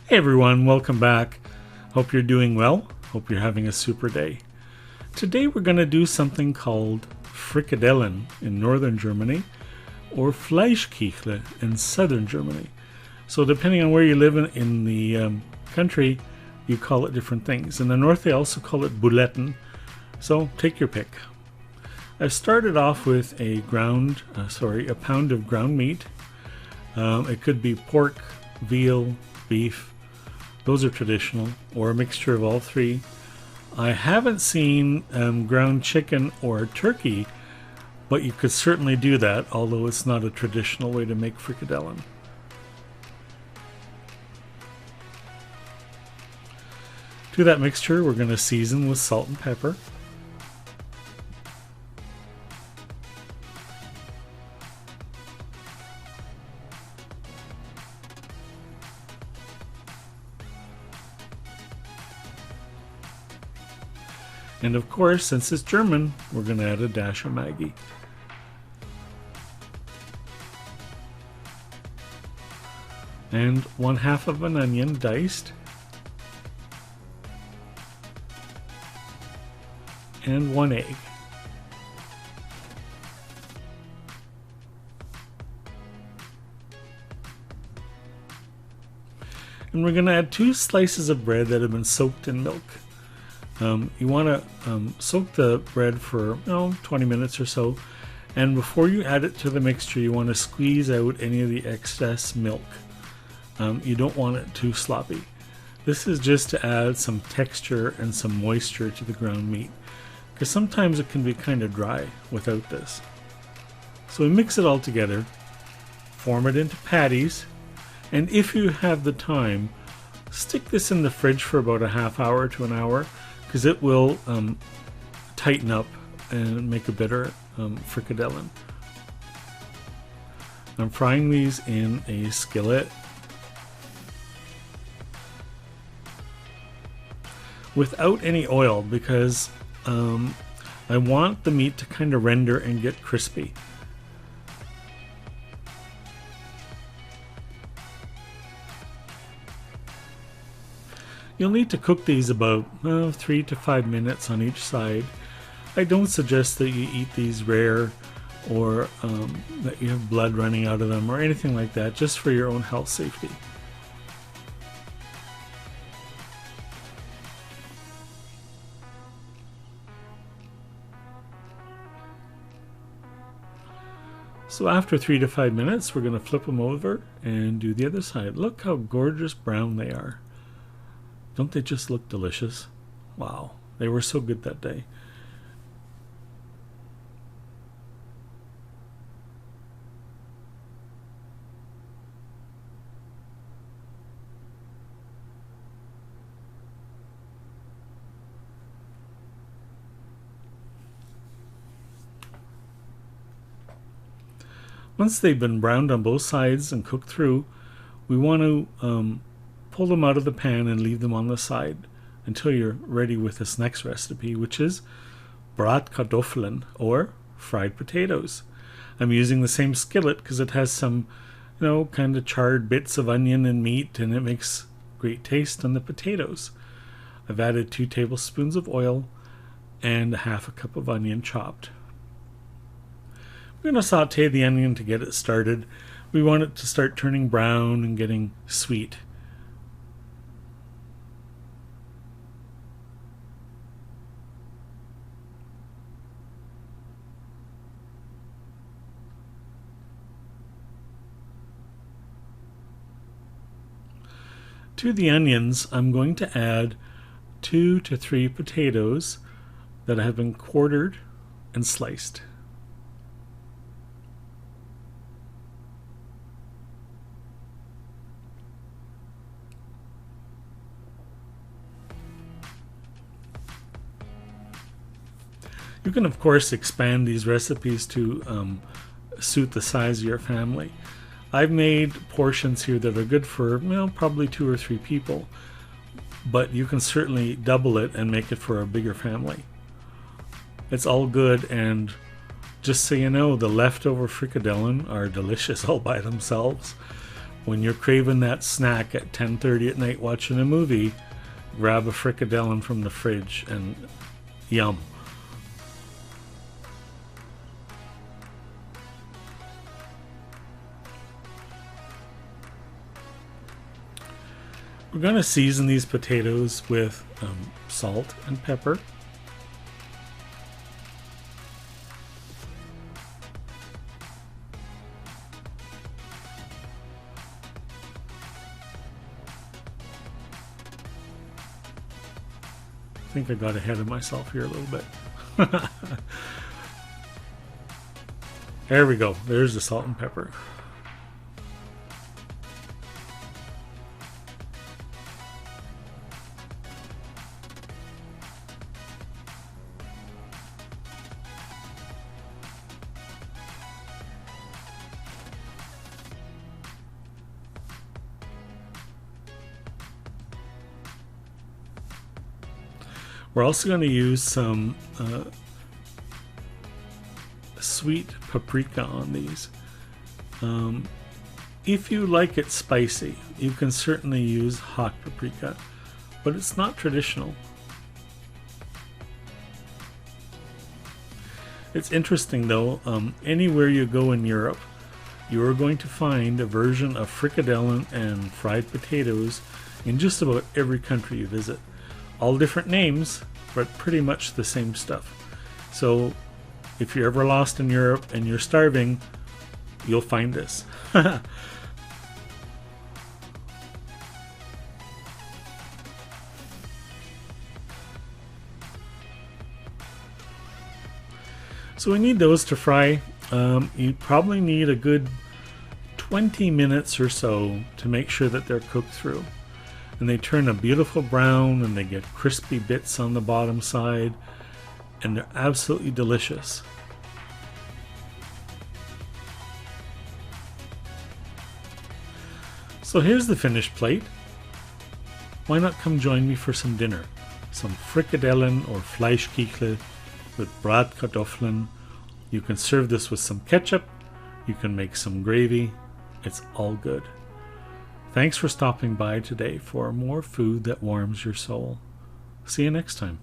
Hey everyone, welcome back. Hope you're doing well. Hope you're having a super day. Today we're going to do something called Frikadellen in northern Germany or Fleischkichle in southern Germany. So depending on where you live in the country, you call it different things. In the north they also call it Buletten. So take your pick. I've started off with a pound of ground meat. It could be pork, veal, beef. Those are traditional, or a mixture of all three. I haven't seen ground chicken or turkey, but you could certainly do that, although it's not a traditional way to make frikadellen. To that mixture, we're going to season with salt and pepper. And of course, since it's German, we're going to add a dash of Maggi. And 1/2 of an onion diced. And 1 egg. And we're going to add 2 slices of bread that have been soaked in milk. You want to soak the bread for 20 minutes or so, and before you add it to the mixture you want to squeeze out any of the excess milk. You don't want it too sloppy. This is just to add some texture and some moisture to the ground meat, because sometimes it can be kind of dry without this. So we mix it all together, form it into patties, and if you have the time, stick this in the fridge for about a half hour to an hour, because it will tighten up and make a better frikadellen. I'm frying these in a skillet without any oil, because I want the meat to kind of render and get crispy. You'll need to cook these about 3 to 5 minutes on each side. I don't suggest that you eat these rare or that you have blood running out of them or anything like that, just for your own health safety. So after 3 to 5 minutes, we're going to flip them over and do the other side. Look how gorgeous brown they are. Don't they just look delicious? Wow, they were so good that day. Once they've been browned on both sides and cooked through, we want to pull them out of the pan and leave them on the side until you're ready with this next recipe, which is Bratkartoffeln, or fried potatoes. I'm using the same skillet because it has some, kind of charred bits of onion and meat, and it makes great taste on the potatoes. I've added 2 tablespoons of oil and 1/2 cup of onion chopped. We're going to saute the onion to get it started. We want it to start turning brown and getting sweet. To the onions, I'm going to add 2 to 3 potatoes that have been quartered and sliced. You can of course expand these recipes to suit the size of your family. I've made portions here that are good for probably 2 or 3 people, but you can certainly double it and make it for a bigger family. It's all good, and just so you know, the leftover frikadellen are delicious all by themselves. when you're craving that snack at 10:30 at night watching a movie, grab a frikadellen from the fridge and yum. We're going to season these potatoes with salt and pepper. I think I got ahead of myself here a little bit. There we go. There's the salt and pepper. We're also going to use some sweet paprika on these. If you like it spicy, you can certainly use hot paprika, but it's not traditional. It's interesting though, anywhere you go in Europe, you are going to find a version of frikadellen and fried potatoes in just about every country you visit. All different names, but pretty much the same stuff. So if you're ever lost in Europe and you're starving, you'll find this. So we need those to fry. You probably need a good 20 minutes or so to make sure that they're cooked through. And they turn a beautiful brown and they get crispy bits on the bottom side, and they're absolutely delicious. So here's the finished plate. Why not come join me for some dinner? Some frikadellen or Fleischkichle with Bratkartoffeln. You can serve this with some ketchup. You can make some gravy. It's all good. Thanks for stopping by today for more food that warms your soul. See you next time.